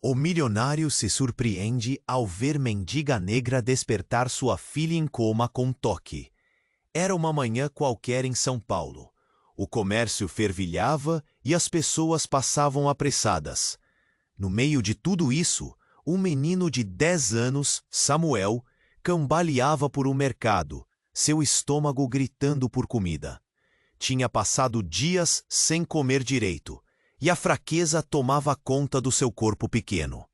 O milionário se surpreende ao ver mendiga negra despertar sua filha em coma com toque. Era uma manhã qualquer em São Paulo. O comércio fervilhava e as pessoas passavam apressadas. No meio de tudo isso, um menino de 10 anos, Samuel, cambaleava por um mercado, seu estômago gritando por comida. Tinha passado dias sem comer direito, e a fraqueza tomava conta do seu corpo pequeno.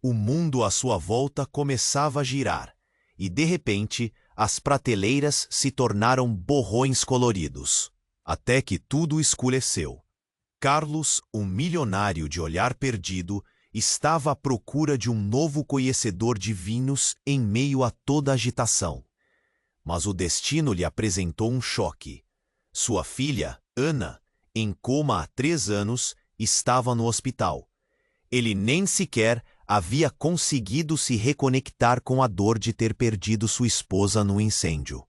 O mundo à sua volta começava a girar, e de repente as prateleiras se tornaram borrões coloridos, até que tudo escureceu. Carlos, um milionário de olhar perdido, estava à procura de um novo conhecedor de vinhos em meio a toda a agitação. Mas o destino lhe apresentou um choque. Sua filha, Ana, em coma há 3 anos, estava no hospital. Ele nem sequer havia conseguido se reconectar com a dor de ter perdido sua esposa no incêndio.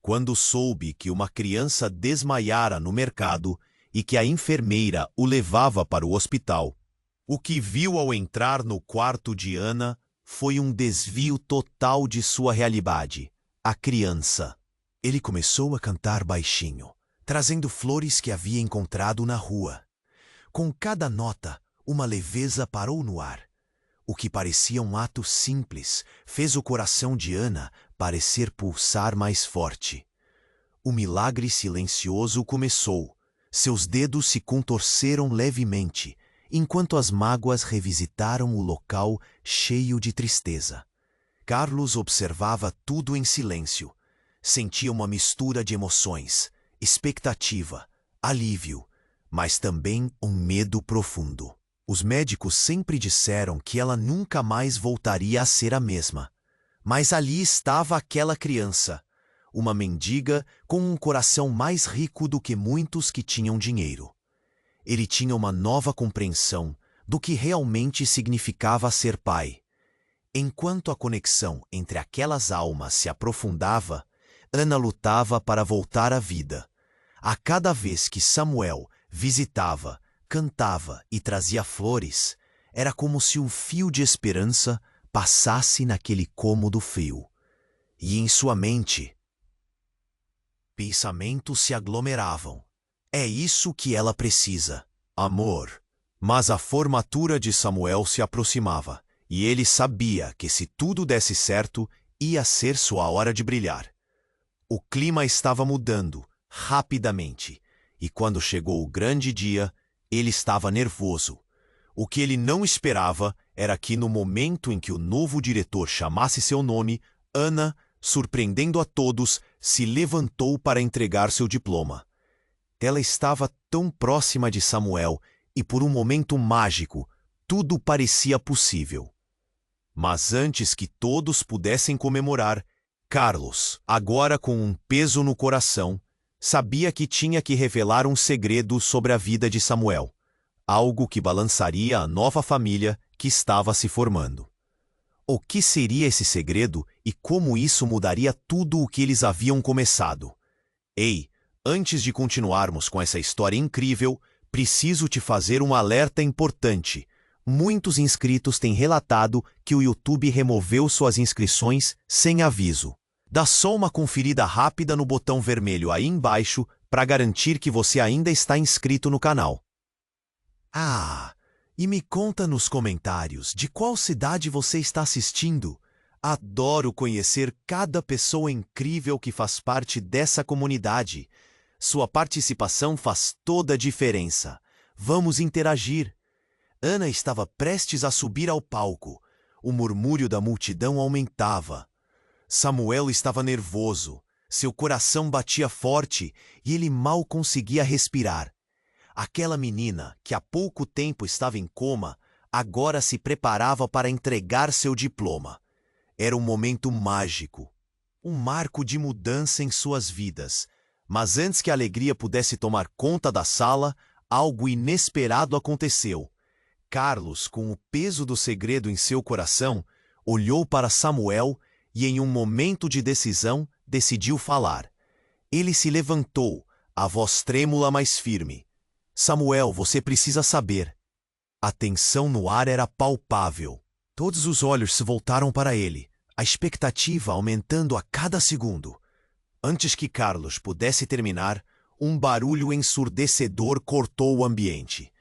Quando soube que uma criança desmaiara no mercado e que a enfermeira o levava para o hospital, o que viu ao entrar no quarto de Ana foi um desvio total de sua realidade, a criança. Ele começou a cantar baixinho, trazendo flores que havia encontrado na rua. Com cada nota, uma leveza parou no ar. O que parecia um ato simples fez o coração de Ana parecer pulsar mais forte. O milagre silencioso começou. Seus dedos se contorceram levemente, enquanto as mágoas revisitaram o local cheio de tristeza. Carlos observava tudo em silêncio. Sentia uma mistura de emoções, expectativa, alívio, mas também um medo profundo. Os médicos sempre disseram que ela nunca mais voltaria a ser a mesma. Mas ali estava aquela criança, uma mendiga com um coração mais rico do que muitos que tinham dinheiro. Ele tinha uma nova compreensão do que realmente significava ser pai. Enquanto a conexão entre aquelas almas se aprofundava, Ana lutava para voltar à vida. A cada vez que Samuel visitava, cantava e trazia flores, era como se um fio de esperança passasse naquele cômodo frio. E em sua mente, pensamentos se aglomeravam. É isso que ela precisa, amor. Mas a formatura de Samuel se aproximava, e ele sabia que se tudo desse certo, ia ser sua hora de brilhar. O clima estava mudando, rapidamente, e quando chegou o grande dia, ele estava nervoso. O que ele não esperava era que no momento em que o novo diretor chamasse seu nome, Ana, surpreendendo a todos, se levantou para entregar seu diploma. Ela estava tão próxima de Samuel e por um momento mágico, tudo parecia possível. Mas antes que todos pudessem comemorar, Carlos, agora com um peso no coração, sabia que tinha que revelar um segredo sobre a vida de Samuel, algo que balançaria a nova família que estava se formando. O que seria esse segredo e como isso mudaria tudo o que eles haviam começado? Ei, antes de continuarmos com essa história incrível, preciso te fazer um alerta importante. Muitos inscritos têm relatado que o YouTube removeu suas inscrições sem aviso. Dá só uma conferida rápida no botão vermelho aí embaixo para garantir que você ainda está inscrito no canal. E me conta nos comentários de qual cidade você está assistindo. Adoro conhecer cada pessoa incrível que faz parte dessa comunidade. Sua participação faz toda a diferença. Vamos interagir. Ana estava prestes a subir ao palco. O murmúrio da multidão aumentava. Samuel estava nervoso. Seu coração batia forte e ele mal conseguia respirar. Aquela menina, que há pouco tempo estava em coma, agora se preparava para entregar seu diploma. Era um momento mágico, um marco de mudança em suas vidas. Mas antes que a alegria pudesse tomar conta da sala, algo inesperado aconteceu. Carlos, com o peso do segredo em seu coração, olhou para Samuel e, em um momento de decisão, decidiu falar. Ele se levantou, a voz trêmula, mas firme. Samuel, você precisa saber. A tensão no ar era palpável. Todos os olhos se voltaram para ele, a expectativa aumentando a cada segundo. Antes que Carlos pudesse terminar, um barulho ensurdecedor cortou o ambiente.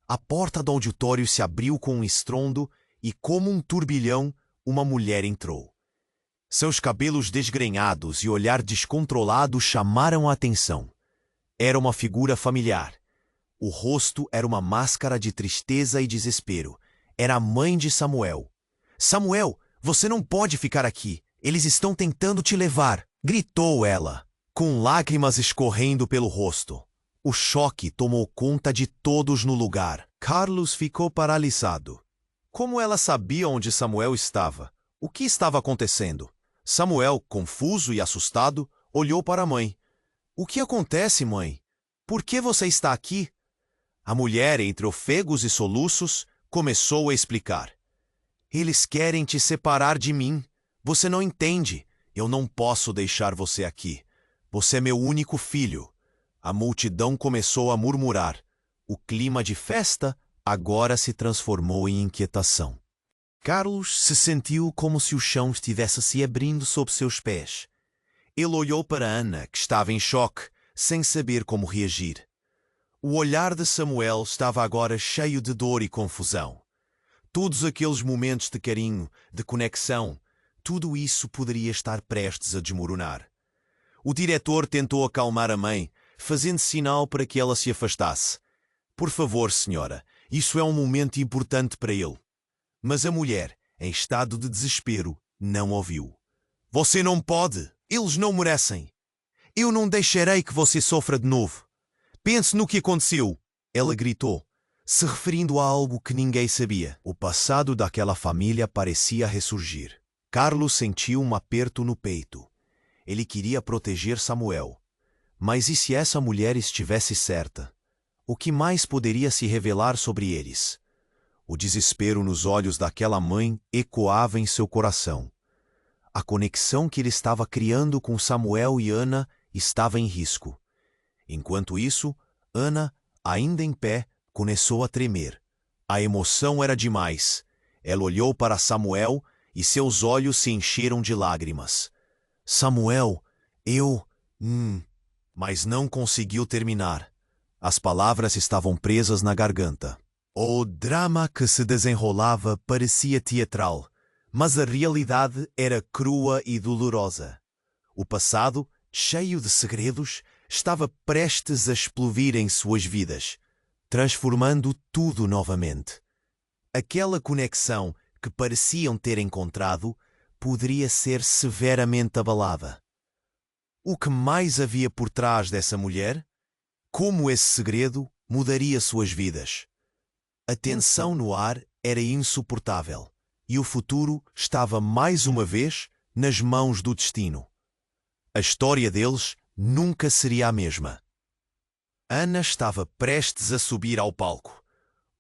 A porta do auditório se abriu com um estrondo e, como um turbilhão, uma mulher entrou. Seus cabelos desgrenhados e olhar descontrolado chamaram a atenção. Era uma figura familiar. O rosto era uma máscara de tristeza e desespero. Era a mãe de Samuel. "Samuel, você não pode ficar aqui. Eles estão tentando te levar", gritou ela, com lágrimas escorrendo pelo rosto. O choque tomou conta de todos no lugar. Carlos ficou paralisado. Como ela sabia onde Samuel estava? O que estava acontecendo? Samuel, confuso e assustado, olhou para a mãe. "O que acontece, mãe? Por que você está aqui?" A mulher, entre ofegos e soluços, começou a explicar. "Eles querem te separar de mim. Você não entende. Eu não posso deixar você aqui. Você é meu único filho." A multidão começou a murmurar. O clima de festa agora se transformou em inquietação. Carlos se sentiu como se o chão estivesse se abrindo sob seus pés. Ele olhou para Ana, que estava em choque, sem saber como reagir. O olhar de Samuel estava agora cheio de dor e confusão. Todos aqueles momentos de carinho, de conexão, tudo isso poderia estar prestes a desmoronar. O diretor tentou acalmar a mãe, fazendo sinal para que ela se afastasse. "Por favor, senhora, isso é um momento importante para ele." Mas a mulher, em estado de desespero, não ouviu. "Você não pode! Eles não merecem! Eu não deixarei que você sofra de novo! Pense no que aconteceu!" Ela gritou, se referindo a algo que ninguém sabia. O passado daquela família parecia ressurgir. Carlos sentiu um aperto no peito. Ele queria proteger Samuel. Mas e se essa mulher estivesse certa? O que mais poderia se revelar sobre eles? O desespero nos olhos daquela mãe ecoava em seu coração. A conexão que ele estava criando com Samuel e Ana estava em risco. Enquanto isso, Ana, ainda em pé, começou a tremer. A emoção era demais. Ela olhou para Samuel e seus olhos se encheram de lágrimas. "Samuel, eu... Mas não conseguiu terminar. As palavras estavam presas na garganta. O drama que se desenrolava parecia teatral, mas a realidade era crua e dolorosa. O passado, cheio de segredos, estava prestes a explodir em suas vidas, transformando tudo novamente. Aquela conexão que pareciam ter encontrado poderia ser severamente abalada. O que mais havia por trás dessa mulher? Como esse segredo mudaria suas vidas? A tensão no ar era insuportável e o futuro estava mais uma vez nas mãos do destino. A história deles nunca seria a mesma. Ana estava prestes a subir ao palco.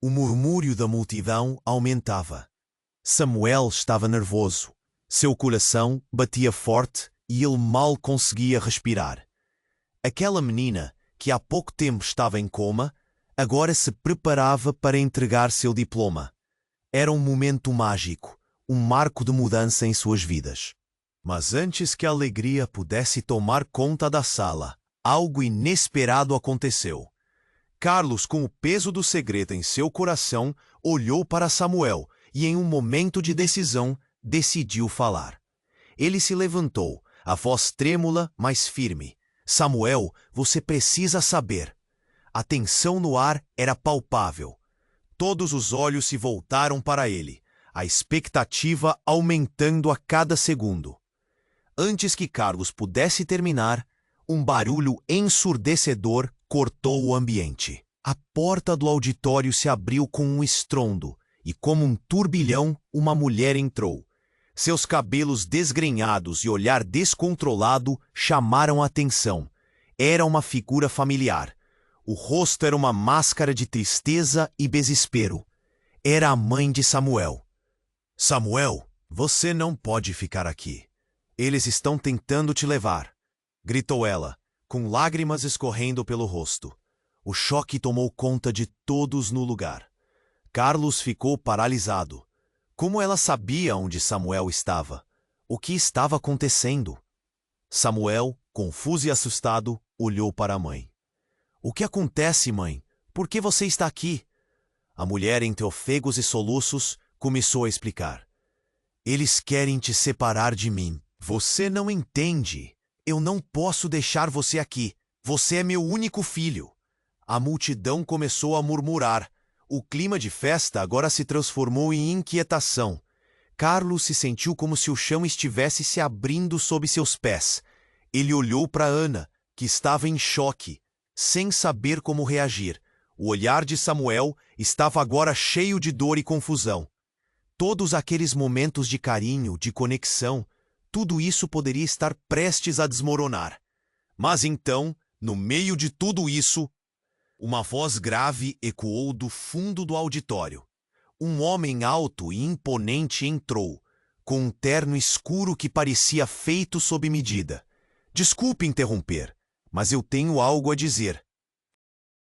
O murmúrio da multidão aumentava. Samuel estava nervoso. Seu coração batia forte e ele mal conseguia respirar. Aquela menina, que há pouco tempo estava em coma, agora se preparava para entregar seu diploma. Era um momento mágico, um marco de mudança em suas vidas. Mas antes que a alegria pudesse tomar conta da sala, algo inesperado aconteceu. Carlos, com o peso do segredo em seu coração, olhou para Samuel e, em um momento de decisão, decidiu falar. Ele se levantou, a voz trêmula, mas firme. "Samuel, você precisa saber." A tensão no ar era palpável. Todos os olhos se voltaram para ele, a expectativa aumentando a cada segundo. Antes que Carlos pudesse terminar, um barulho ensurdecedor cortou o ambiente. A porta do auditório se abriu com um estrondo e, como um turbilhão, uma mulher entrou. Seus cabelos desgrenhados e olhar descontrolado chamaram a atenção. Era uma figura familiar. O rosto era uma máscara de tristeza e desespero. Era a mãe de Samuel. "Samuel, você não pode ficar aqui. Eles estão tentando te levar", gritou ela, com lágrimas escorrendo pelo rosto. O choque tomou conta de todos no lugar. Carlos ficou paralisado. Como ela sabia onde Samuel estava? O que estava acontecendo? Samuel, confuso e assustado, olhou para a mãe. O que acontece, mãe? Por que você está aqui? A mulher, entre ofegos e soluços, começou a explicar. Eles querem te separar de mim. Você não entende. Eu não posso deixar você aqui. Você é meu único filho. A multidão começou a murmurar. O clima de festa agora se transformou em inquietação. Carlos se sentiu como se o chão estivesse se abrindo sob seus pés. Ele olhou para Ana, que estava em choque, sem saber como reagir. O olhar de Samuel estava agora cheio de dor e confusão. Todos aqueles momentos de carinho, de conexão, tudo isso poderia estar prestes a desmoronar. Mas então, no meio de tudo isso, uma voz grave ecoou do fundo do auditório. Um homem alto e imponente entrou, com um terno escuro que parecia feito sob medida. Desculpe interromper, mas eu tenho algo a dizer.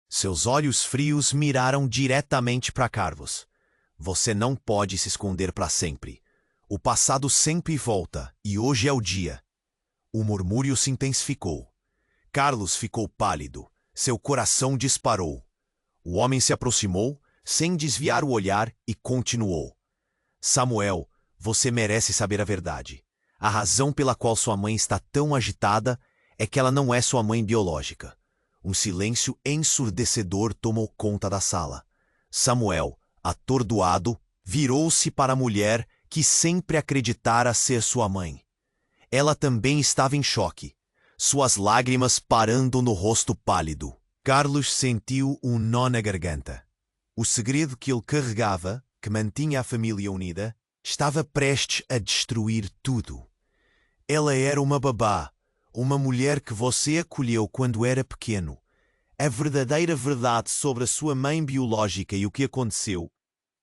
Seus olhos frios miraram diretamente para Carlos. Você não pode se esconder para sempre. O passado sempre volta, e hoje é o dia. O murmúrio se intensificou. Carlos ficou pálido. Seu coração disparou. O homem se aproximou, sem desviar o olhar, e continuou. Samuel, você merece saber a verdade. A razão pela qual sua mãe está tão agitada é que ela não é sua mãe biológica. Um silêncio ensurdecedor tomou conta da sala. Samuel, atordoado, virou-se para a mulher que sempre acreditara ser sua mãe. Ela também estava em choque, suas lágrimas parando no rosto pálido. Carlos sentiu um nó na garganta. O segredo que ele carregava, que mantinha a família unida, estava prestes a destruir tudo. Ela era uma babá, uma mulher que você acolheu quando era pequeno. A verdadeira verdade sobre a sua mãe biológica e o que aconteceu.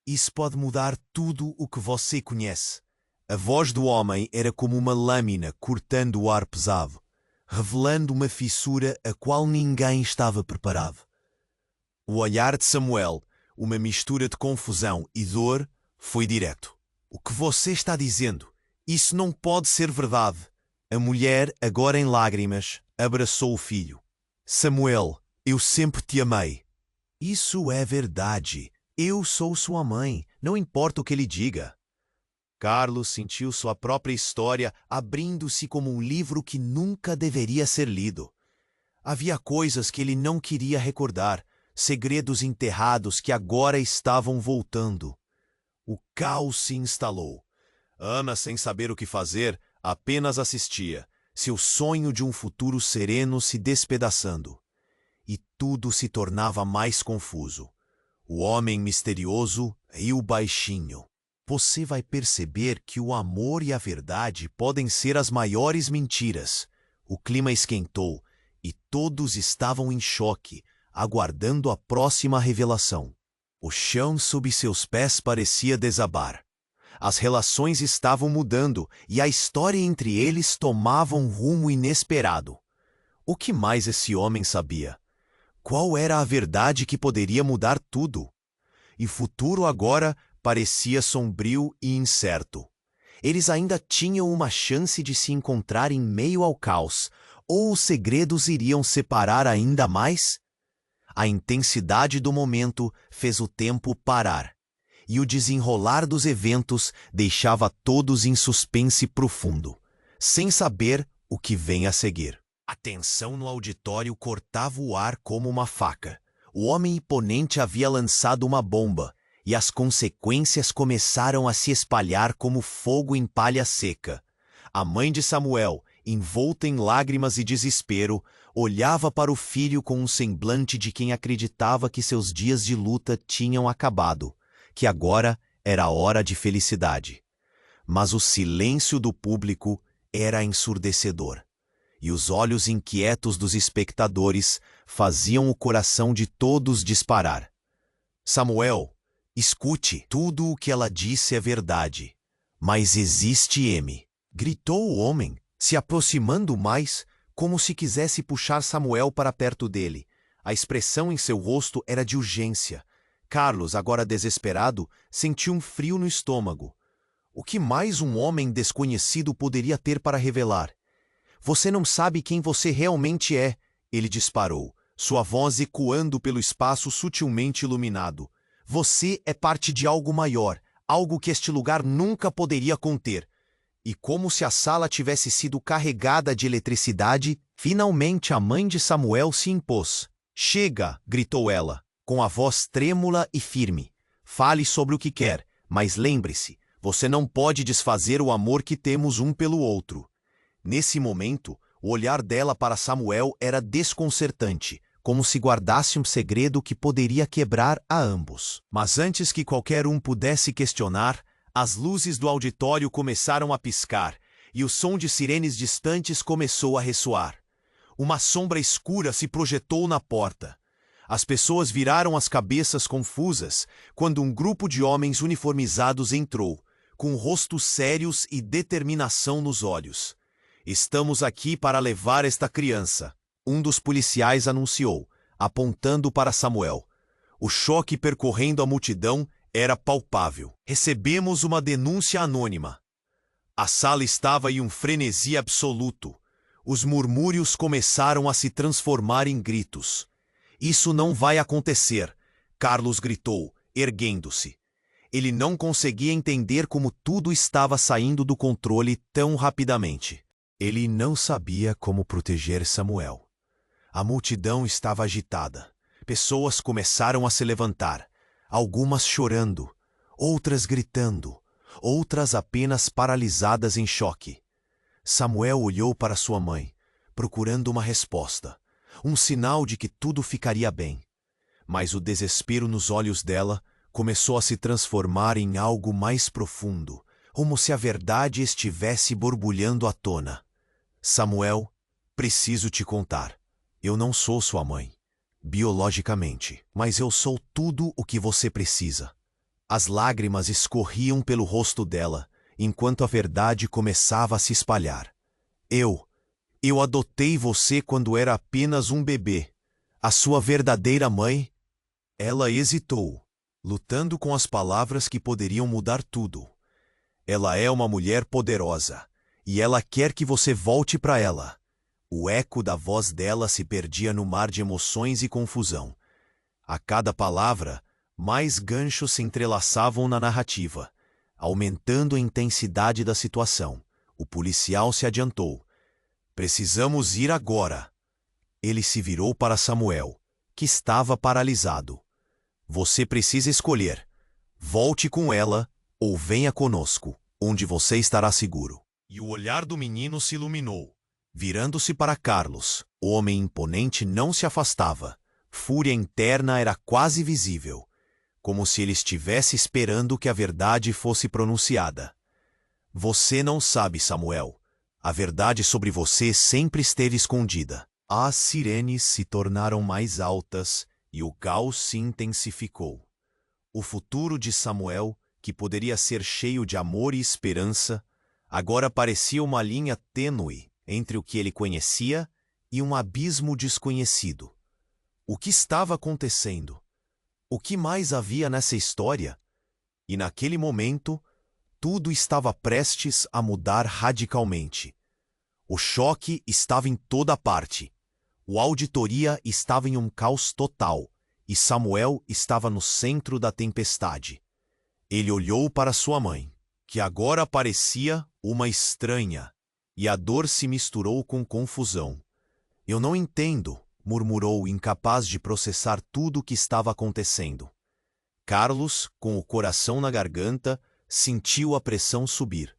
Isso pode mudar tudo o que você conhece. A voz do homem era como uma lâmina cortando o ar pesado, revelando uma fissura a qual ninguém estava preparado. O olhar de Samuel, uma mistura de confusão e dor, foi direto. O que você está dizendo? Isso não pode ser verdade. A mulher, agora em lágrimas, abraçou o filho. Samuel, eu sempre te amei. Isso é verdade. Eu sou sua mãe, não importa o que ele diga. Carlos sentiu sua própria história abrindo-se como um livro que nunca deveria ser lido. Havia coisas que ele não queria recordar, segredos enterrados que agora estavam voltando. O caos se instalou. Ana, sem saber o que fazer, apenas assistia, seu sonho de um futuro sereno se despedaçando. E tudo se tornava mais confuso. O homem misterioso riu baixinho. Você vai perceber que o amor e a verdade podem ser as maiores mentiras. O clima esquentou e todos estavam em choque, aguardando a próxima revelação. O chão sob seus pés parecia desabar. As relações estavam mudando e a história entre eles tomava um rumo inesperado. O que mais esse homem sabia? Qual era a verdade que poderia mudar tudo? E o futuro agora parecia sombrio e incerto. Eles ainda tinham uma chance de se encontrar em meio ao caos, ou os segredos iriam separar ainda mais? A intensidade do momento fez o tempo parar, e o desenrolar dos eventos deixava todos em suspense profundo, sem saber o que vem a seguir. A tensão no auditório cortava o ar como uma faca. O homem imponente havia lançado uma bomba, e as consequências começaram a se espalhar como fogo em palha seca. A mãe de Samuel, envolta em lágrimas e desespero, olhava para o filho com um semblante de quem acreditava que seus dias de luta tinham acabado, que agora era hora de felicidade. Mas o silêncio do público era ensurdecedor, e os olhos inquietos dos espectadores faziam o coração de todos disparar. Samuel, escute, tudo o que ela disse é verdade. Mas existe M, gritou o homem, se aproximando mais, como se quisesse puxar Samuel para perto dele. A expressão em seu rosto era de urgência. Carlos, agora desesperado, sentiu um frio no estômago. O que mais um homem desconhecido poderia ter para revelar? Você não sabe quem você realmente é, ele disparou, sua voz ecoando pelo espaço sutilmente iluminado. Você é parte de algo maior, algo que este lugar nunca poderia conter. E como se a sala tivesse sido carregada de eletricidade, finalmente a mãe de Samuel se impôs. Chega, gritou ela, com a voz trêmula e firme. Fale sobre o que quer, mas lembre-se, você não pode desfazer o amor que temos um pelo outro. Nesse momento, o olhar dela para Samuel era desconcertante, como se guardasse um segredo que poderia quebrar a ambos. Mas antes que qualquer um pudesse questionar, as luzes do auditório começaram a piscar e o som de sirenes distantes começou a ressoar. Uma sombra escura se projetou na porta. As pessoas viraram as cabeças confusas quando um grupo de homens uniformizados entrou, com rostos sérios e determinação nos olhos. Estamos aqui para levar esta criança, um dos policiais anunciou, apontando para Samuel. O choque percorrendo a multidão era palpável. Recebemos uma denúncia anônima. A sala estava em um frenesi absoluto. Os murmúrios começaram a se transformar em gritos. Isso não vai acontecer, Carlos gritou, erguendo-se. Ele não conseguia entender como tudo estava saindo do controle tão rapidamente. Ele não sabia como proteger Samuel. A multidão estava agitada. Pessoas começaram a se levantar, algumas chorando, outras gritando, outras apenas paralisadas em choque. Samuel olhou para sua mãe, procurando uma resposta, um sinal de que tudo ficaria bem. Mas o desespero nos olhos dela começou a se transformar em algo mais profundo, como se a verdade estivesse borbulhando à tona. Samuel, preciso te contar. Eu não sou sua mãe, biologicamente, mas eu sou tudo o que você precisa. As lágrimas escorriam pelo rosto dela, enquanto a verdade começava a se espalhar. Eu adotei você quando era apenas um bebê. A sua verdadeira mãe? Ela hesitou, lutando com as palavras que poderiam mudar tudo. Ela é uma mulher poderosa, e ela quer que você volte para ela. O eco da voz dela se perdia no mar de emoções e confusão. A cada palavra, mais ganchos se entrelaçavam na narrativa, aumentando a intensidade da situação. O policial se adiantou. Precisamos ir agora. Ele se virou para Samuel, que estava paralisado. Você precisa escolher. Volte com ela ou venha conosco, onde você estará seguro. E o olhar do menino se iluminou. Virando-se para Carlos, o homem imponente não se afastava. Fúria interna era quase visível, como se ele estivesse esperando que a verdade fosse pronunciada. Você não sabe, Samuel. A verdade sobre você sempre esteve escondida. As sirenes se tornaram mais altas e o caos se intensificou. O futuro de Samuel, que poderia ser cheio de amor e esperança, agora parecia uma linha tênue entre o que ele conhecia e um abismo desconhecido. O que estava acontecendo? O que mais havia nessa história? E naquele momento, tudo estava prestes a mudar radicalmente. O choque estava em toda parte. O auditoria estava em um caos total, e Samuel estava no centro da tempestade. Ele olhou para sua mãe, que agora parecia uma estranha, e a dor se misturou com confusão. Eu não entendo, murmurou, incapaz de processar tudo o que estava acontecendo. Carlos, com o coração na garganta, sentiu a pressão subir.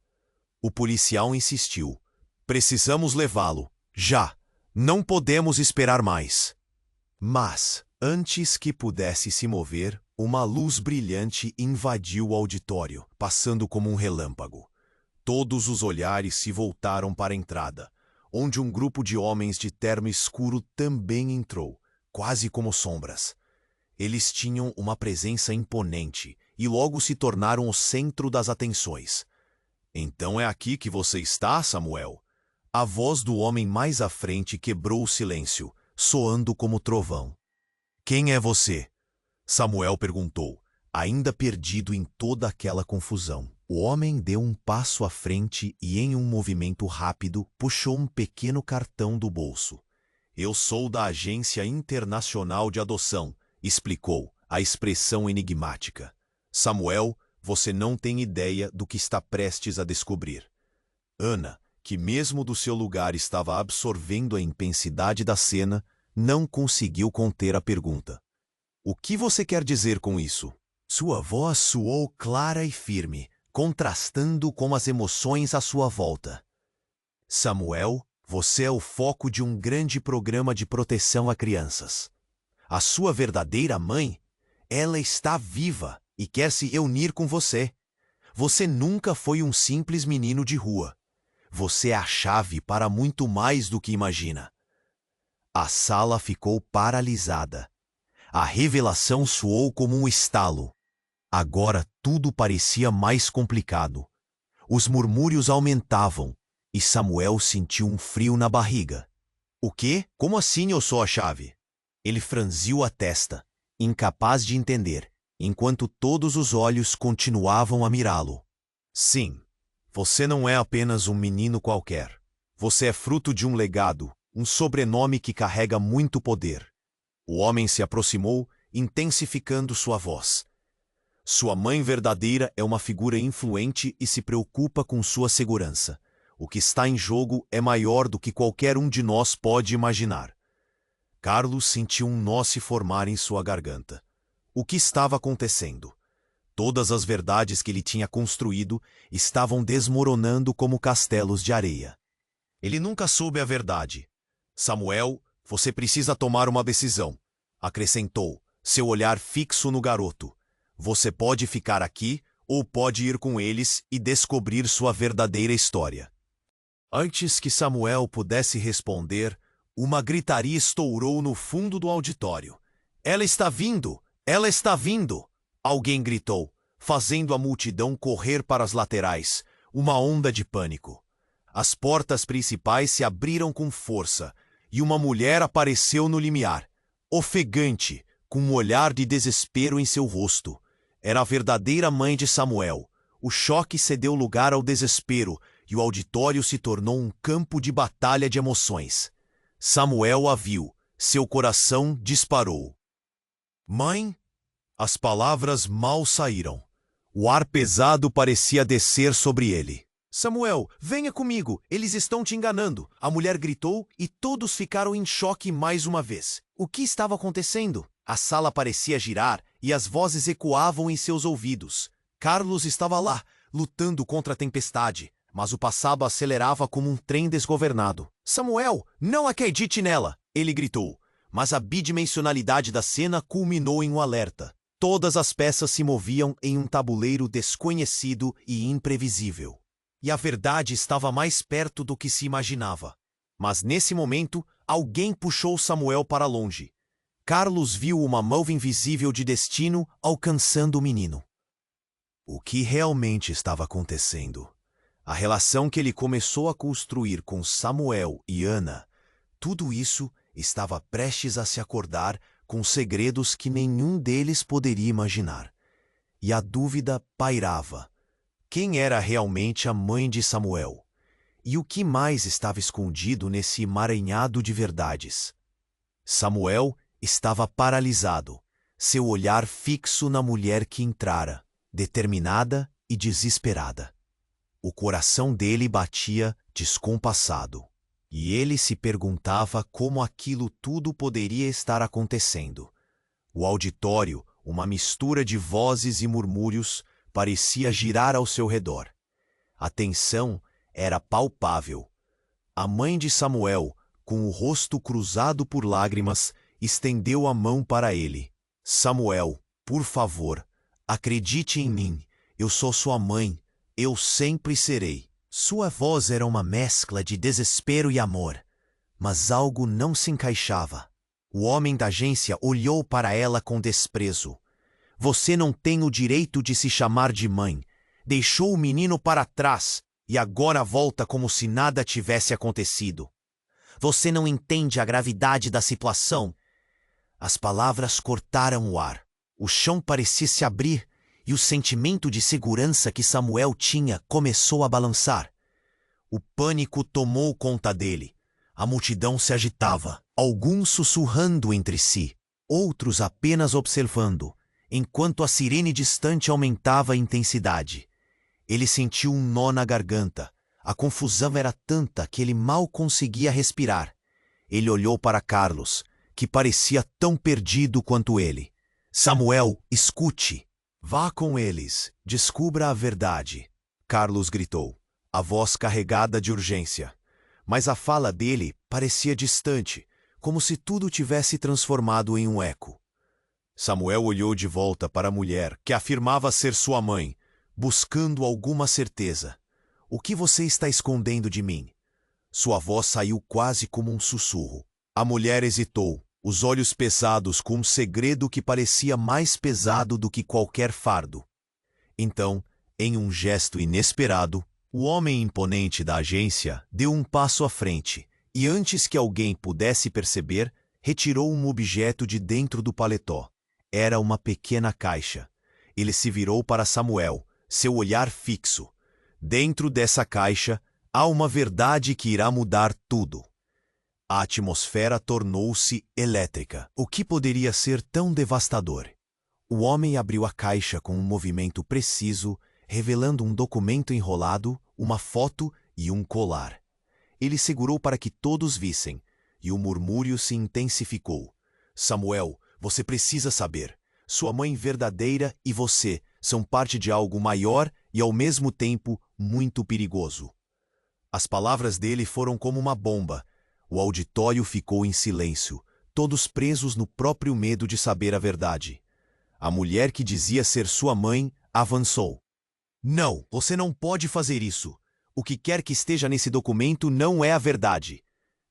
O policial insistiu. Precisamos levá-lo, já. Não podemos esperar mais. Mas, antes que pudesse se mover, uma luz brilhante invadiu o auditório, passando como um relâmpago. Todos os olhares se voltaram para a entrada, onde um grupo de homens de terno escuro também entrou, quase como sombras. Eles tinham uma presença imponente e logo se tornaram o centro das atenções. Então é aqui que você está, Samuel? A voz do homem mais à frente quebrou o silêncio, soando como trovão. Quem é você? Samuel perguntou, ainda perdido em toda aquela confusão. O homem deu um passo à frente e, em um movimento rápido, puxou um pequeno cartão do bolso. Eu sou da Agência Internacional de Adoção, explicou, a expressão enigmática. Samuel, você não tem ideia do que está prestes a descobrir. Ana, que mesmo do seu lugar estava absorvendo a intensidade da cena, não conseguiu conter a pergunta. O que você quer dizer com isso? Sua voz soou clara e firme, contrastando com as emoções à sua volta. Samuel, você é o foco de um grande programa de proteção a crianças. A sua verdadeira mãe, ela está viva e quer se reunir com você. Você nunca foi um simples menino de rua. Você é a chave para muito mais do que imagina. A sala ficou paralisada. A revelação soou como um estalo. Agora tudo parecia mais complicado. Os murmúrios aumentavam e Samuel sentiu um frio na barriga. O quê? Como assim eu sou a chave? Ele franziu a testa, incapaz de entender, enquanto todos os olhos continuavam a mirá-lo. Sim, você não é apenas um menino qualquer. Você é fruto de um legado, um sobrenome que carrega muito poder. O homem se aproximou, intensificando sua voz. Sua mãe verdadeira é uma figura influente e se preocupa com sua segurança. O que está em jogo é maior do que qualquer um de nós pode imaginar. Carlos sentiu um nó se formar em sua garganta. O que estava acontecendo? Todas as verdades que ele tinha construído estavam desmoronando como castelos de areia. Ele nunca soube a verdade. Samuel, você precisa tomar uma decisão, acrescentou, seu olhar fixo no garoto. Você pode ficar aqui ou pode ir com eles e descobrir sua verdadeira história. Antes que Samuel pudesse responder, uma gritaria estourou no fundo do auditório. Ela está vindo! Ela está vindo! Alguém gritou, fazendo a multidão correr para as laterais, uma onda de pânico. As portas principais se abriram com força e uma mulher apareceu no limiar, ofegante, com um olhar de desespero em seu rosto. Era a verdadeira mãe de Samuel. O choque cedeu lugar ao desespero e o auditório se tornou um campo de batalha de emoções. Samuel a viu. Seu coração disparou. Mãe? As palavras mal saíram. O ar pesado parecia descer sobre ele. Samuel, venha comigo, eles estão te enganando. A mulher gritou e todos ficaram em choque mais uma vez. O que estava acontecendo? A sala parecia girar e as vozes ecoavam em seus ouvidos. Carlos estava lá, lutando contra a tempestade, mas o passado acelerava como um trem desgovernado. Samuel, não acredite nela! Ele gritou, mas a bidimensionalidade da cena culminou em um alerta. Todas as peças se moviam em um tabuleiro desconhecido e imprevisível. E a verdade estava mais perto do que se imaginava. Mas nesse momento, alguém puxou Samuel para longe. Carlos viu uma mão invisível de destino alcançando o menino. O que realmente estava acontecendo? A relação que ele começou a construir com Samuel e Ana, tudo isso estava prestes a se acordar com segredos que nenhum deles poderia imaginar. E a dúvida pairava. Quem era realmente a mãe de Samuel? E o que mais estava escondido nesse emaranhado de verdades? Samuel estava paralisado, seu olhar fixo na mulher que entrara, determinada e desesperada. O coração dele batia descompassado, e ele se perguntava como aquilo tudo poderia estar acontecendo. O auditório, uma mistura de vozes e murmúrios, parecia girar ao seu redor. A tensão era palpável. A mãe de Samuel, com o rosto cruzado por lágrimas, estendeu a mão para ele. Samuel, por favor, acredite em mim. Eu sou sua mãe. Eu sempre serei. Sua voz era uma mescla de desespero e amor, mas algo não se encaixava. O homem da agência olhou para ela com desprezo. Você não tem o direito de se chamar de mãe. Deixou o menino para trás e agora volta como se nada tivesse acontecido. Você não entende a gravidade da situação. As palavras cortaram o ar. O chão parecia se abrir e o sentimento de segurança que Samuel tinha começou a balançar. O pânico tomou conta dele. A multidão se agitava, alguns sussurrando entre si, outros apenas observando, enquanto a sirene distante aumentava a intensidade. Ele sentiu um nó na garganta. A confusão era tanta que ele mal conseguia respirar. Ele olhou para Carlos, que parecia tão perdido quanto ele. Samuel, escute. Vá com eles, descubra a verdade. Carlos gritou, a voz carregada de urgência. Mas a fala dele parecia distante, como se tudo tivesse transformado em um eco. Samuel olhou de volta para a mulher, que afirmava ser sua mãe, buscando alguma certeza. O que você está escondendo de mim? Sua voz saiu quase como um sussurro. A mulher hesitou, os olhos pesados com um segredo que parecia mais pesado do que qualquer fardo. Então, em um gesto inesperado, o homem imponente da agência deu um passo à frente e, antes que alguém pudesse perceber, retirou um objeto de dentro do paletó. Era uma pequena caixa. Ele se virou para Samuel, seu olhar fixo. Dentro dessa caixa, há uma verdade que irá mudar tudo. A atmosfera tornou-se elétrica. O que poderia ser tão devastador? O homem abriu a caixa com um movimento preciso, revelando um documento enrolado, uma foto e um colar. Ele segurou para que todos vissem, e o murmúrio se intensificou. Samuel, você precisa saber. Sua mãe verdadeira e você são parte de algo maior e, ao mesmo tempo, muito perigoso. As palavras dele foram como uma bomba. O auditório ficou em silêncio, todos presos no próprio medo de saber a verdade. A mulher que dizia ser sua mãe avançou. Não, você não pode fazer isso. O que quer que esteja nesse documento não é a verdade.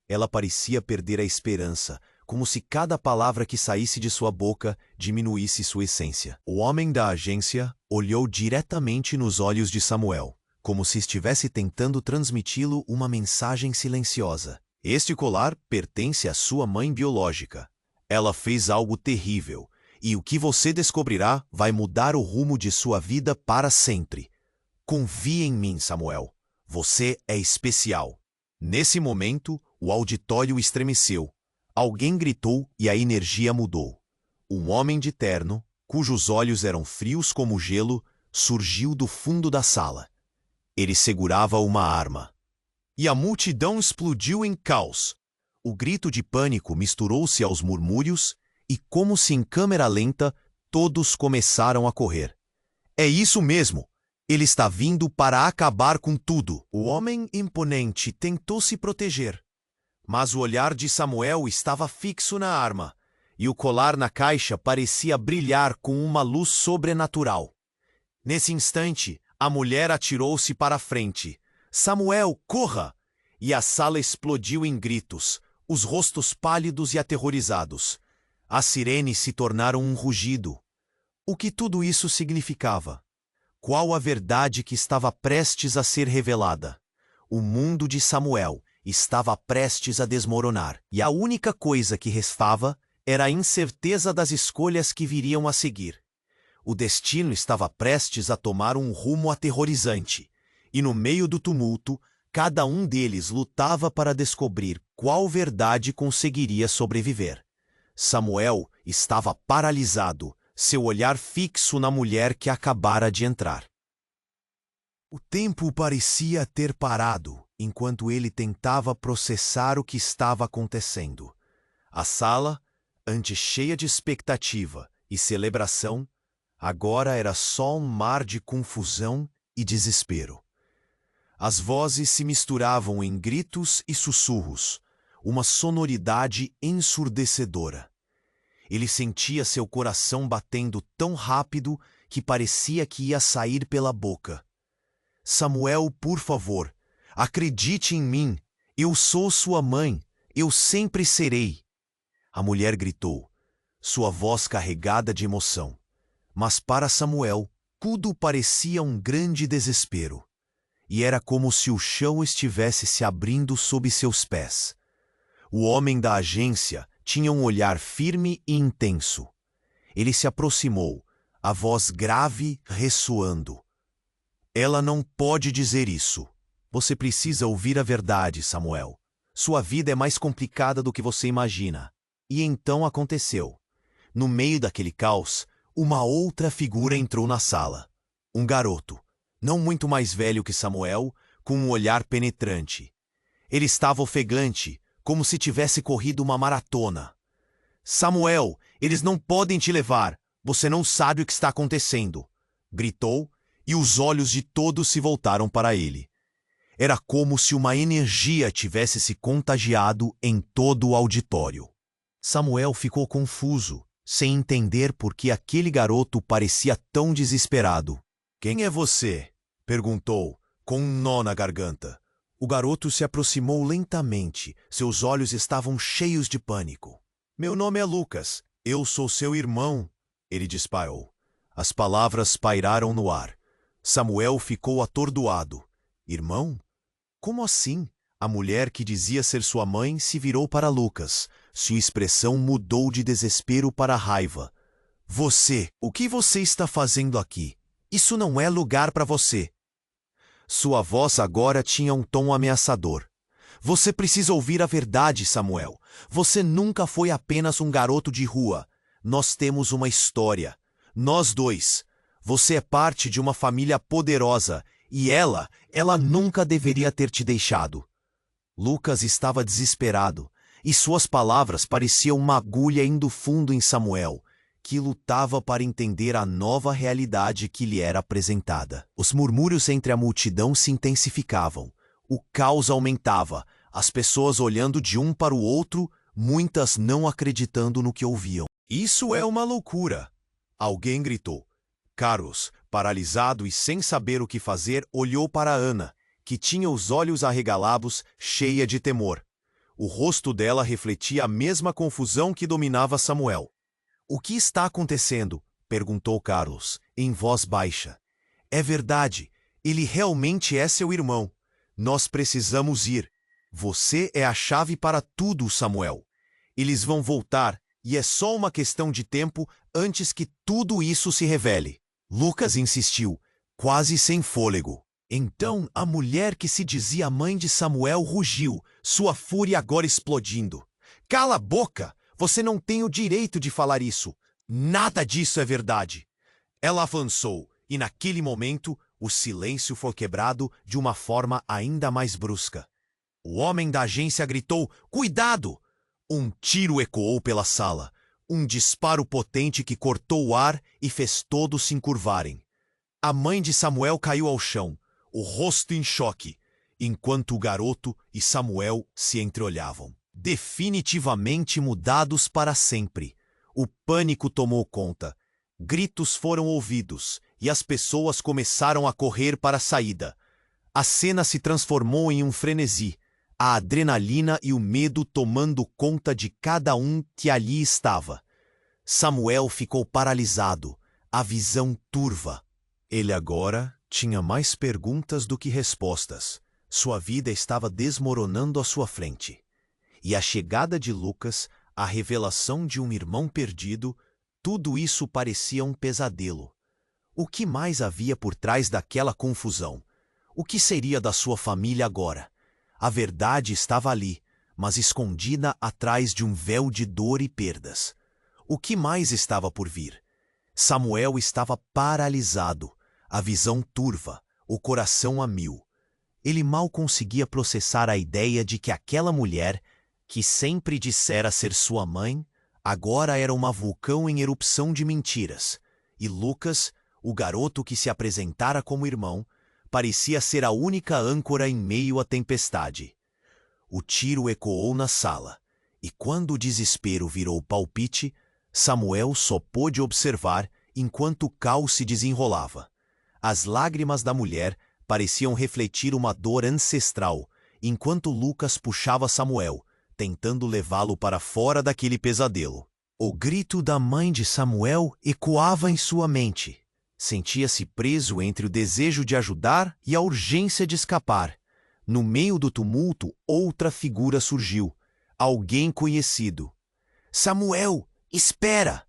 Ela parecia perder a esperança, como se cada palavra que saísse de sua boca diminuísse sua essência. O homem da agência olhou diretamente nos olhos de Samuel, como se estivesse tentando transmiti-lo uma mensagem silenciosa. Este colar pertence à sua mãe biológica. Ela fez algo terrível, e o que você descobrirá vai mudar o rumo de sua vida para sempre. Confie em mim, Samuel. Você é especial. Nesse momento, o auditório estremeceu. Alguém gritou e a energia mudou. Um homem de terno, cujos olhos eram frios como gelo, surgiu do fundo da sala. Ele segurava uma arma. E a multidão explodiu em caos. O grito de pânico misturou-se aos murmúrios e, como se em câmera lenta, todos começaram a correr. É isso mesmo! Ele está vindo para acabar com tudo. O homem imponente tentou se proteger. Mas o olhar de Samuel estava fixo na arma, e o colar na caixa parecia brilhar com uma luz sobrenatural. Nesse instante, a mulher atirou-se para a frente. Samuel, corra! E a sala explodiu em gritos, os rostos pálidos e aterrorizados. As sirenes se tornaram um rugido. O que tudo isso significava? Qual a verdade que estava prestes a ser revelada? O mundo de Samuel estava prestes a desmoronar, e a única coisa que restava era a incerteza das escolhas que viriam a seguir. O destino estava prestes a tomar um rumo aterrorizante, e no meio do tumulto, cada um deles lutava para descobrir qual verdade conseguiria sobreviver. Samuel estava paralisado, seu olhar fixo na mulher que acabara de entrar. O tempo parecia ter parado enquanto ele tentava processar o que estava acontecendo. A sala, antes cheia de expectativa e celebração, agora era só um mar de confusão e desespero. As vozes se misturavam em gritos e sussurros, uma sonoridade ensurdecedora. Ele sentia seu coração batendo tão rápido que parecia que ia sair pela boca. Samuel, por favor, acredite em mim. Eu sou sua mãe. Eu sempre serei. A mulher gritou, sua voz carregada de emoção. Mas para Samuel, tudo parecia um grande desespero. E era como se o chão estivesse se abrindo sob seus pés. O homem da agência tinha um olhar firme e intenso. Ele se aproximou, a voz grave ressoando. Ela não pode dizer isso. Você precisa ouvir a verdade, Samuel. Sua vida é mais complicada do que você imagina. E então aconteceu. No meio daquele caos, uma outra figura entrou na sala. Um garoto, não muito mais velho que Samuel, com um olhar penetrante. Ele estava ofegante, como se tivesse corrido uma maratona. Samuel, eles não podem te levar. Você não sabe o que está acontecendo. Gritou, e os olhos de todos se voltaram para ele. Era como se uma energia tivesse se contagiado em todo o auditório. Samuel ficou confuso, sem entender por que aquele garoto parecia tão desesperado. Quem é você? Perguntou, com um nó na garganta. O garoto se aproximou lentamente, seus olhos estavam cheios de pânico. Meu nome é Lucas, eu sou seu irmão, ele disparou. As palavras pairaram no ar. Samuel ficou atordoado. Irmão? Como assim? A mulher que dizia ser sua mãe se virou para Lucas. Sua expressão mudou de desespero para raiva. Você, o que você está fazendo aqui? Isso não é lugar para você. Sua voz agora tinha um tom ameaçador. Você precisa ouvir a verdade, Samuel. Você nunca foi apenas um garoto de rua. Nós temos uma história. Nós dois. Você é parte de uma família poderosa e ela nunca deveria ter te deixado. Lucas estava desesperado e suas palavras pareciam uma agulha indo fundo em Samuel, que lutava para entender a nova realidade que lhe era apresentada. Os murmúrios entre a multidão se intensificavam. O caos aumentava, as pessoas olhando de um para o outro, muitas não acreditando no que ouviam. Isso é uma loucura! Alguém gritou. Carlos, paralisado e sem saber o que fazer, olhou para Ana, que tinha os olhos arregalados, cheia de temor. O rosto dela refletia a mesma confusão que dominava Samuel. O que está acontecendo? Perguntou Carlos, em voz baixa. É verdade, ele realmente é seu irmão. Nós precisamos ir. Você é a chave para tudo, Samuel. Eles vão voltar, e é só uma questão de tempo antes que tudo isso se revele. Lucas insistiu, quase sem fôlego. Então a mulher que se dizia mãe de Samuel rugiu, sua fúria agora explodindo. Cala a boca! Você não tem o direito de falar isso. Nada disso é verdade. Ela avançou, e naquele momento o silêncio foi quebrado de uma forma ainda mais brusca. O homem da agência gritou, cuidado! Um tiro ecoou pela sala. Um disparo potente que cortou o ar e fez todos se encurvarem. A mãe de Samuel caiu ao chão, o rosto em choque, enquanto o garoto e Samuel se entreolhavam. Definitivamente mudados para sempre. O pânico tomou conta. Gritos foram ouvidos e as pessoas começaram a correr para a saída. A cena se transformou em um frenesi, a adrenalina e o medo tomando conta de cada um que ali estava. Samuel ficou paralisado, a visão turva. Ele agora tinha mais perguntas do que respostas. Sua vida estava desmoronando à sua frente. E a chegada de Lucas, a revelação de um irmão perdido, tudo isso parecia um pesadelo. O que mais havia por trás daquela confusão? O que seria da sua família agora? A verdade estava ali, mas escondida atrás de um véu de dor e perdas. O que mais estava por vir? Samuel estava paralisado, a visão turva, o coração a mil. Ele mal conseguia processar a ideia de que aquela mulher, que sempre dissera ser sua mãe, agora era uma vulcão em erupção de mentiras. E Lucas, o garoto que se apresentara como irmão, parecia ser a única âncora em meio à tempestade. O tiro ecoou na sala, e quando o desespero virou palpite, Samuel só pôde observar enquanto o caos se desenrolava. As lágrimas da mulher pareciam refletir uma dor ancestral, enquanto Lucas puxava Samuel, tentando levá-lo para fora daquele pesadelo. O grito da mãe de Samuel ecoava em sua mente. Sentia-se preso entre o desejo de ajudar e a urgência de escapar. No meio do tumulto, outra figura surgiu. Alguém conhecido. Samuel, espera!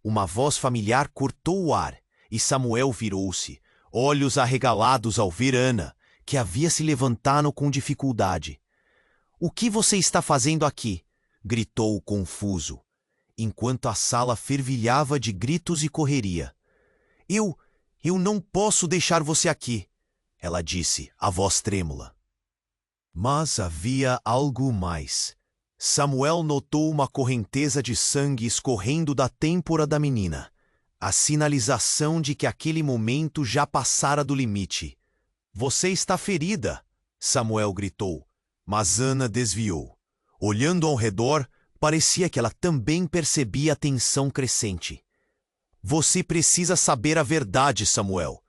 Uma voz familiar cortou o ar, e Samuel virou-se, olhos arregalados ao ver Ana, que havia se levantado com dificuldade. "O que você está fazendo aqui?" gritou confuso, enquanto a sala fervilhava de gritos e correria. Eu não posso deixar você aqui", ela disse, a voz trêmula. Mas havia algo mais. Samuel notou uma correnteza de sangue escorrendo da têmpora da menina, a sinalização de que aquele momento já passara do limite. "Você está ferida", Samuel gritou, mas Ana desviou. Olhando ao redor, parecia que ela também percebia a tensão crescente. "Você precisa saber a verdade, Samuel."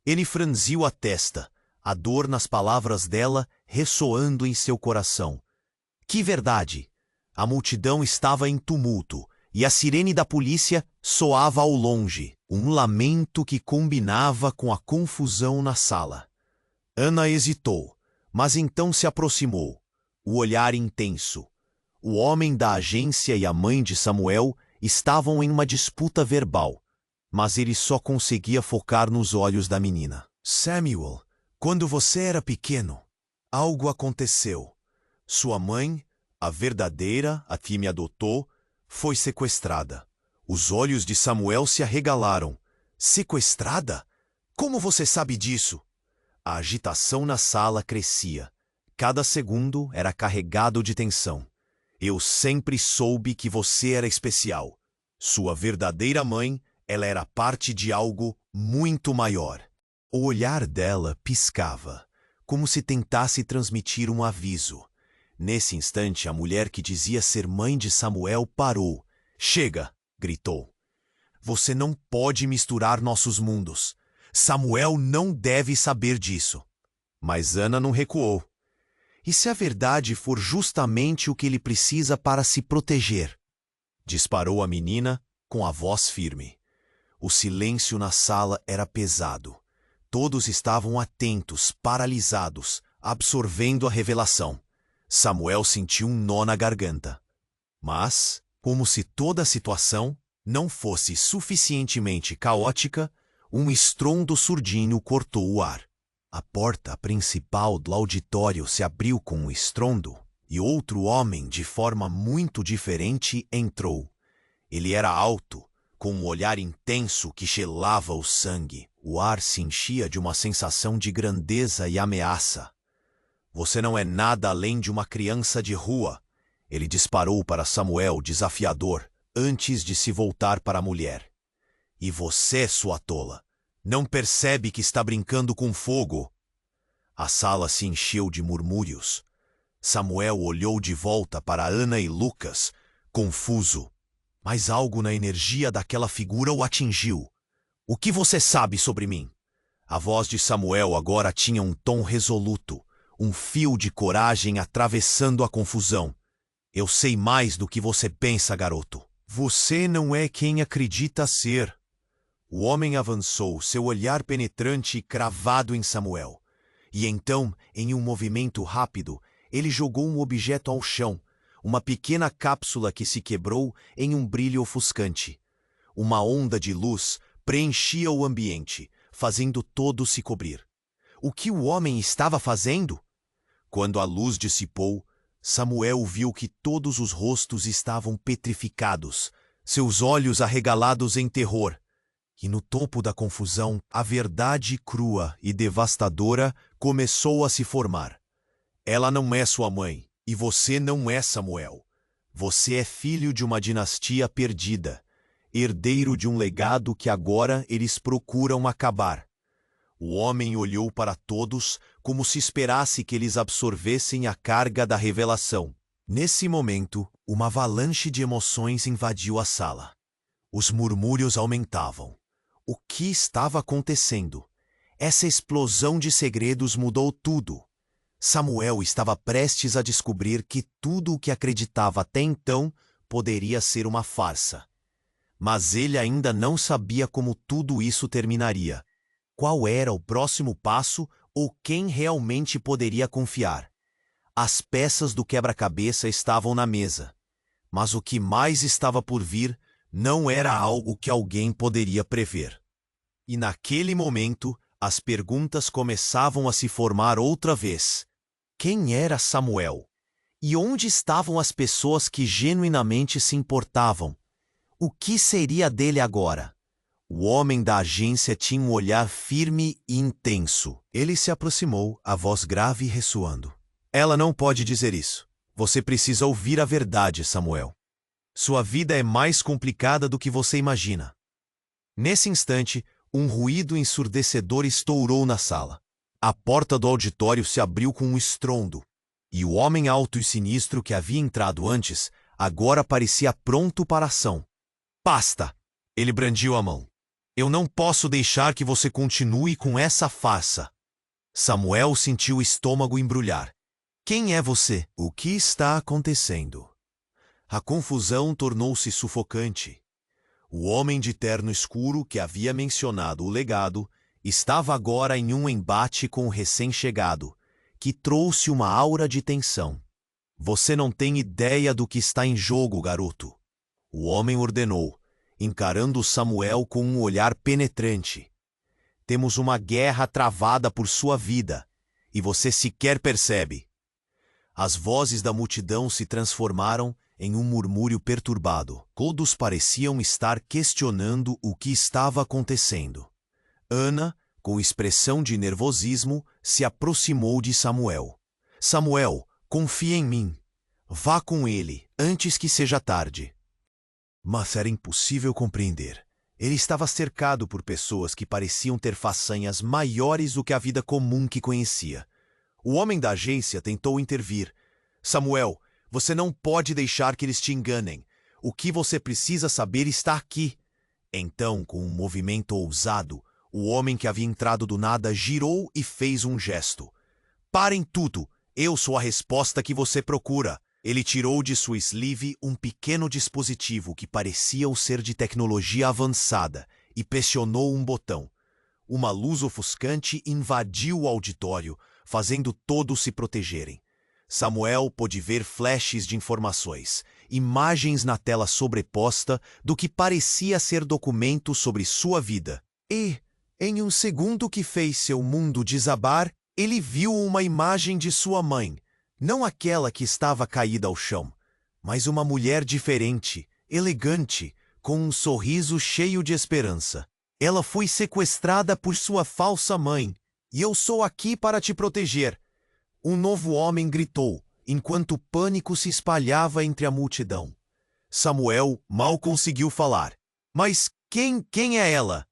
Ele franziu a testa, a dor nas palavras dela ressoando em seu coração. Que verdade? A multidão estava em tumulto, e a sirene da polícia soava ao longe, um lamento que combinava com a confusão na sala. Ana hesitou, mas então se aproximou, o olhar intenso. O homem da agência e a mãe de Samuel estavam em uma disputa verbal, mas ele só conseguia focar nos olhos da menina. "Samuel, quando você era pequeno, algo aconteceu. Sua mãe, a verdadeira, a que me adotou, foi sequestrada." Os olhos de Samuel se arregalaram. "Sequestrada? Como você sabe disso?" A agitação na sala crescia. Cada segundo era carregado de tensão. "Eu sempre soube que você era especial. Sua verdadeira mãe, ela era parte de algo muito maior." O olhar dela piscava, como se tentasse transmitir um aviso. Nesse instante, a mulher que dizia ser mãe de Samuel parou. "Chega!" gritou. "Você não pode misturar nossos mundos. Samuel não deve saber disso." Mas Ana não recuou. "E se a verdade for justamente o que ele precisa para se proteger?" disparou a menina com a voz firme. O silêncio na sala era pesado. Todos estavam atentos, paralisados, absorvendo a revelação. Samuel sentiu um nó na garganta. Mas, como se toda a situação não fosse suficientemente caótica, um estrondo surdino cortou o ar. A porta principal do auditório se abriu com um estrondo, e outro homem, de forma muito diferente, entrou. Ele era alto, com um olhar intenso que gelava o sangue. O ar se enchia de uma sensação de grandeza e ameaça. "Você não é nada além de uma criança de rua", ele disparou para Samuel, desafiador, antes de se voltar para a mulher. "E você, sua tola, não percebe que está brincando com fogo?" A sala se encheu de murmúrios. Samuel olhou de volta para Ana e Lucas, confuso. Mas algo na energia daquela figura o atingiu. "O que você sabe sobre mim?" A voz de Samuel agora tinha um tom resoluto, um fio de coragem atravessando a confusão. "Eu sei mais do que você pensa, garoto. Você não é quem acredita ser." O homem avançou, seu olhar penetrante cravado em Samuel. E então, em um movimento rápido, ele jogou um objeto ao chão, uma pequena cápsula que se quebrou em um brilho ofuscante. Uma onda de luz preenchia o ambiente, fazendo todos se cobrir. O que o homem estava fazendo? Quando a luz dissipou, Samuel viu que todos os rostos estavam petrificados, seus olhos arregalados em terror. E no topo da confusão, a verdade crua e devastadora começou a se formar. "Ela não é sua mãe, e você não é Samuel. Você é filho de uma dinastia perdida, herdeiro de um legado que agora eles procuram acabar." O homem olhou para todos como se esperasse que eles absorvessem a carga da revelação. Nesse momento, uma avalanche de emoções invadiu a sala. Os murmúrios aumentavam. O que estava acontecendo? Essa explosão de segredos mudou tudo. Samuel estava prestes a descobrir que tudo o que acreditava até então poderia ser uma farsa. Mas ele ainda não sabia como tudo isso terminaria. Qual era o próximo passo ou quem realmente poderia confiar? As peças do quebra-cabeça estavam na mesa. Mas o que mais estava por vir não era algo que alguém poderia prever. E naquele momento, as perguntas começavam a se formar outra vez. Quem era Samuel? E onde estavam as pessoas que genuinamente se importavam? O que seria dele agora? O homem da agência tinha um olhar firme e intenso. Ele se aproximou, a voz grave e ressoando. Ela não pode dizer isso. Você precisa ouvir a verdade, Samuel. Sua vida é mais complicada do que você imagina. Nesse instante, um ruído ensurdecedor estourou na sala. A porta do auditório se abriu com um estrondo, e o homem alto e sinistro que havia entrado antes, agora parecia pronto para a ação. Basta! Ele brandiu a mão. Eu não posso deixar que você continue com essa farsa. Samuel sentiu o estômago embrulhar. Quem é você? O que está acontecendo? A confusão tornou-se sufocante. O homem de terno escuro que havia mencionado o legado estava agora em um embate com o recém-chegado, que trouxe uma aura de tensão. Você não tem ideia do que está em jogo, garoto. O homem ordenou, encarando Samuel com um olhar penetrante. Temos uma guerra travada por sua vida, e você sequer percebe. As vozes da multidão se transformaram em um murmúrio perturbado. Todos pareciam estar questionando o que estava acontecendo. Ana, com expressão de nervosismo, se aproximou de Samuel. Samuel, confia em mim. Vá com ele, antes que seja tarde. Mas era impossível compreender. Ele estava cercado por pessoas que pareciam ter façanhas maiores do que a vida comum que conhecia. O homem da agência tentou intervir. Samuel, você não pode deixar que eles te enganem. O que você precisa saber está aqui. Então, com um movimento ousado, o homem que havia entrado do nada girou e fez um gesto. Parem tudo! Eu sou a resposta que você procura. Ele tirou de sua sleeve um pequeno dispositivo que parecia ser de tecnologia avançada e pressionou um botão. Uma luz ofuscante invadiu o auditório, fazendo todos se protegerem. Samuel pôde ver flashes de informações, imagens na tela sobreposta do que parecia ser documentos sobre sua vida. E, em um segundo que fez seu mundo desabar, ele viu uma imagem de sua mãe, não aquela que estava caída ao chão, mas uma mulher diferente, elegante, com um sorriso cheio de esperança. Ela foi sequestrada por sua falsa mãe, e eu sou aqui para te proteger. Um novo homem gritou, enquanto o pânico se espalhava entre a multidão. Samuel mal conseguiu falar. Mas quem é ela?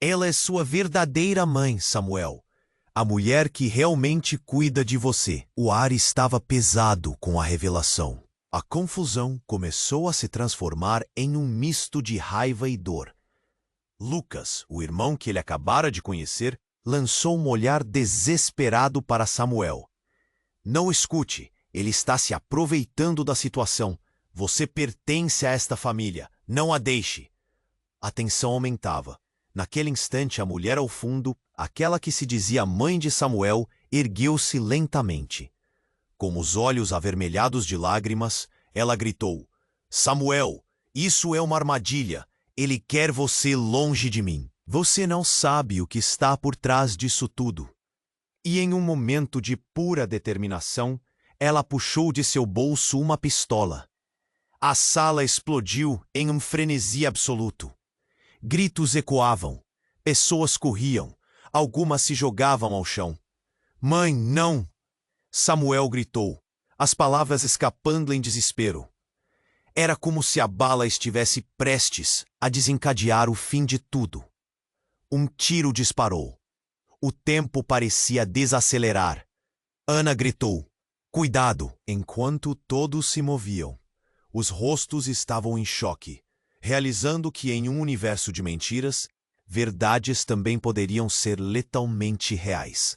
Ela é sua verdadeira mãe, Samuel. A mulher que realmente cuida de você. O ar estava pesado com a revelação. A confusão começou a se transformar em um misto de raiva e dor. Lucas, o irmão que ele acabara de conhecer, lançou um olhar desesperado para Samuel. Não escute, ele está se aproveitando da situação. Você pertence a esta família, não a deixe. A tensão aumentava. Naquele instante, a mulher ao fundo, aquela que se dizia mãe de Samuel, ergueu-se lentamente. Com os olhos avermelhados de lágrimas, ela gritou: Samuel, isso é uma armadilha. Ele quer você longe de mim. Você não sabe o que está por trás disso tudo. E em um momento de pura determinação, ela puxou de seu bolso uma pistola. A sala explodiu em um frenesi absoluto. Gritos ecoavam. Pessoas corriam. Algumas se jogavam ao chão. Mãe, não! Samuel gritou, as palavras escapando em desespero. Era como se a bala estivesse prestes a desencadear o fim de tudo. Um tiro disparou. O tempo parecia desacelerar. Ana gritou, cuidado! Enquanto todos se moviam, os rostos estavam em choque, realizando que em um universo de mentiras, verdades também poderiam ser letalmente reais.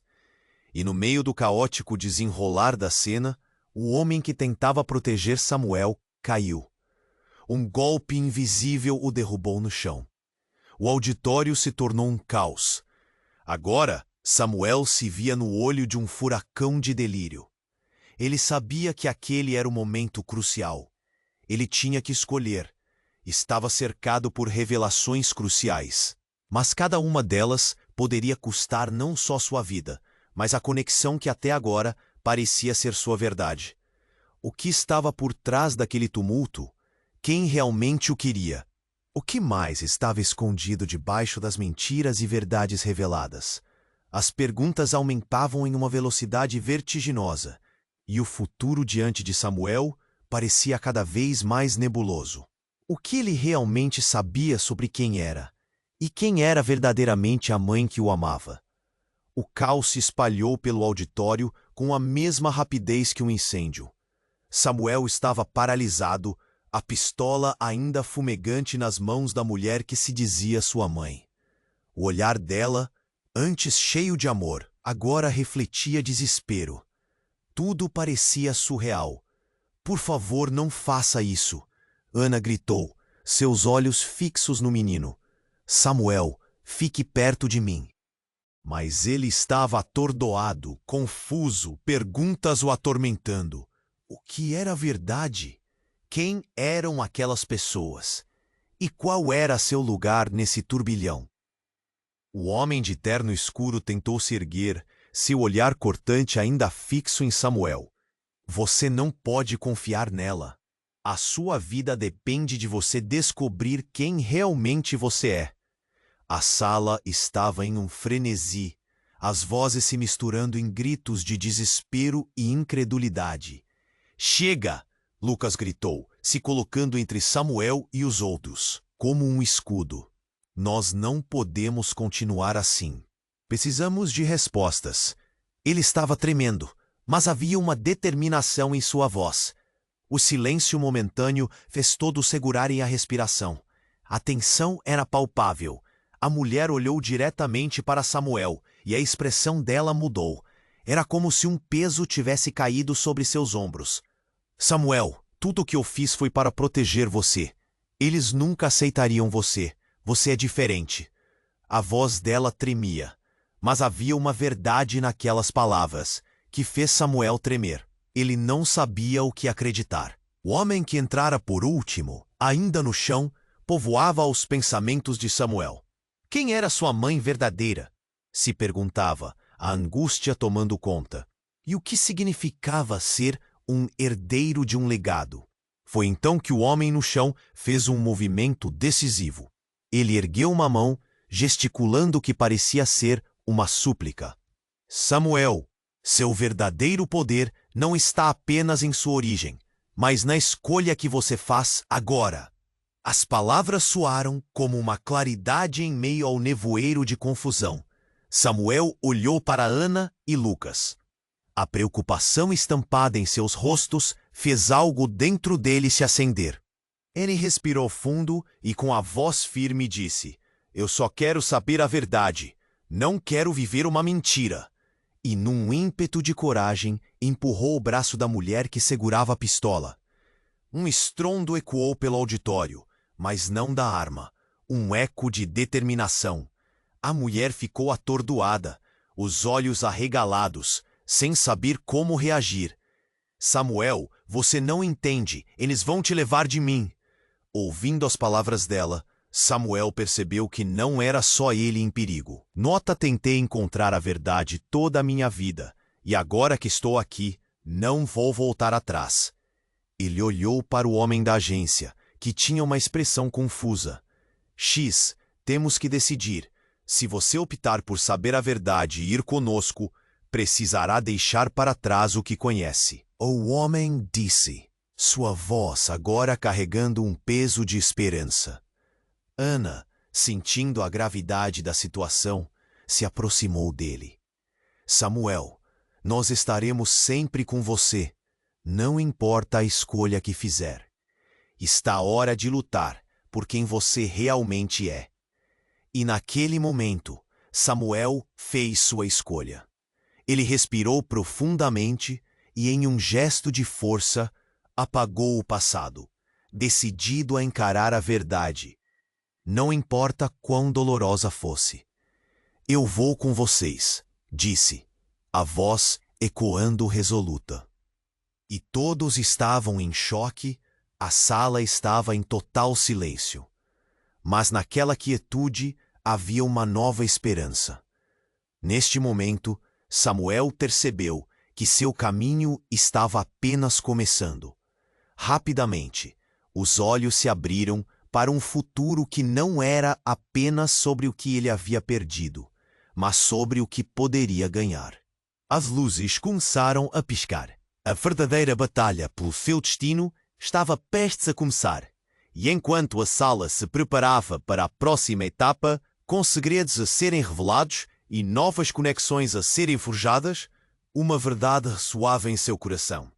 E no meio do caótico desenrolar da cena, o homem que tentava proteger Samuel caiu. Um golpe invisível o derrubou no chão. O auditório se tornou um caos. Agora, Samuel se via no olho de um furacão de delírio. Ele sabia que aquele era o momento crucial. Ele tinha que escolher. Estava cercado por revelações cruciais. Mas cada uma delas poderia custar não só sua vida, mas a conexão que até agora parecia ser sua verdade. O que estava por trás daquele tumulto? Quem realmente o queria? O que mais estava escondido debaixo das mentiras e verdades reveladas? As perguntas aumentavam em uma velocidade vertiginosa, e o futuro diante de Samuel parecia cada vez mais nebuloso. O que ele realmente sabia sobre quem era? E quem era verdadeiramente a mãe que o amava? O caos se espalhou pelo auditório com a mesma rapidez que um incêndio. Samuel estava paralisado, a pistola ainda fumegante nas mãos da mulher que se dizia sua mãe. O olhar dela, antes cheio de amor, agora refletia desespero. Tudo parecia surreal. "Por favor, não faça isso!" Ana gritou, seus olhos fixos no menino. "Samuel, fique perto de mim." Mas ele estava atordoado, confuso, perguntas o atormentando. O que era verdade? Quem eram aquelas pessoas? E qual era seu lugar nesse turbilhão? O homem de terno escuro tentou se erguer, seu olhar cortante ainda fixo em Samuel. "Você não pode confiar nela. A sua vida depende de você descobrir quem realmente você é." A sala estava em um frenesi, as vozes se misturando em gritos de desespero e incredulidade. "Chega!" Lucas gritou, se colocando entre Samuel e os outros, como um escudo. "Nós não podemos continuar assim. Precisamos de respostas." Ele estava tremendo, mas havia uma determinação em sua voz. O silêncio momentâneo fez todos segurarem a respiração. A tensão era palpável. A mulher olhou diretamente para Samuel, e a expressão dela mudou. Era como se um peso tivesse caído sobre seus ombros. "Samuel, tudo o que eu fiz foi para proteger você. Eles nunca aceitariam você. Você é diferente." A voz dela tremia, mas havia uma verdade naquelas palavras que fez Samuel tremer. Ele não sabia o que acreditar. O homem que entrara por último, ainda no chão, povoava os pensamentos de Samuel. Quem era sua mãe verdadeira? Se perguntava, a angústia tomando conta. E o que significava ser um herdeiro de um legado? Foi então que o homem no chão fez um movimento decisivo. Ele ergueu uma mão, gesticulando o que parecia ser uma súplica. "Samuel, seu verdadeiro poder não está apenas em sua origem, mas na escolha que você faz agora." As palavras soaram como uma claridade em meio ao nevoeiro de confusão. Samuel olhou para Ana e Lucas. A preocupação estampada em seus rostos fez algo dentro dele se acender. Ele respirou fundo e com a voz firme disse: "Eu só quero saber a verdade. Não quero viver uma mentira." E num ímpeto de coragem, empurrou o braço da mulher que segurava a pistola. Um estrondo ecoou pelo auditório, mas não da arma. Um eco de determinação. A mulher ficou atordoada, os olhos arregalados, sem saber como reagir. "Samuel, você não entende. Eles vão te levar de mim." Ouvindo as palavras dela, Samuel percebeu que não era só ele em perigo. Tentei encontrar a verdade toda a minha vida, e agora que estou aqui, não vou voltar atrás." Ele olhou para o homem da agência, que tinha uma expressão confusa. "X, temos que decidir. Se você optar por saber a verdade e ir conosco, precisará deixar para trás o que conhece." O homem disse, sua voz agora carregando um peso de esperança. Ana, sentindo a gravidade da situação, se aproximou dele. "Samuel, nós estaremos sempre com você. Não importa a escolha que fizer. Está a hora de lutar por quem você realmente é." E naquele momento, Samuel fez sua escolha. Ele respirou profundamente e, em um gesto de força, apagou o passado, decidido a encarar a verdade, não importa quão dolorosa fosse. "Eu vou com vocês", disse, a voz ecoando resoluta. E todos estavam em choque, A sala estava em total silêncio. Mas naquela quietude havia uma nova esperança. Neste momento, Samuel percebeu que seu caminho estava apenas começando. Rapidamente, os olhos se abriram para um futuro que não era apenas sobre o que ele havia perdido, mas sobre o que poderia ganhar. As luzes começaram a piscar. A verdadeira batalha pelo seu destino estava prestes a começar. E enquanto a sala se preparava para a próxima etapa, com segredos a serem revelados e novas conexões a serem forjadas, uma verdade ressoava em seu coração.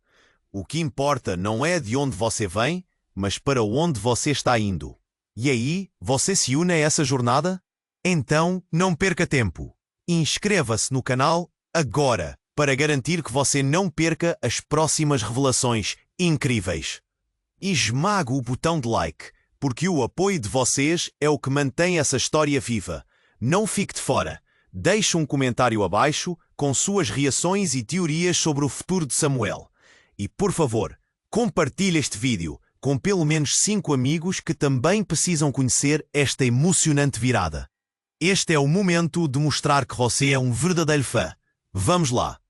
O que importa não é de onde você vem, mas para onde você está indo. E aí, você se une a essa jornada? Então, não perca tempo. Inscreva-se no canal agora para garantir que você não perca as próximas revelações incríveis. E esmague o botão de like, porque o apoio de vocês é o que mantém essa história viva. Não fique de fora. Deixe um comentário abaixo com suas reações e teorias sobre o futuro de Samuel. E, por favor, compartilhe este vídeo com pelo menos 5 amigos que também precisam conhecer esta emocionante virada. Este é o momento de mostrar que você é um verdadeiro fã. Vamos lá!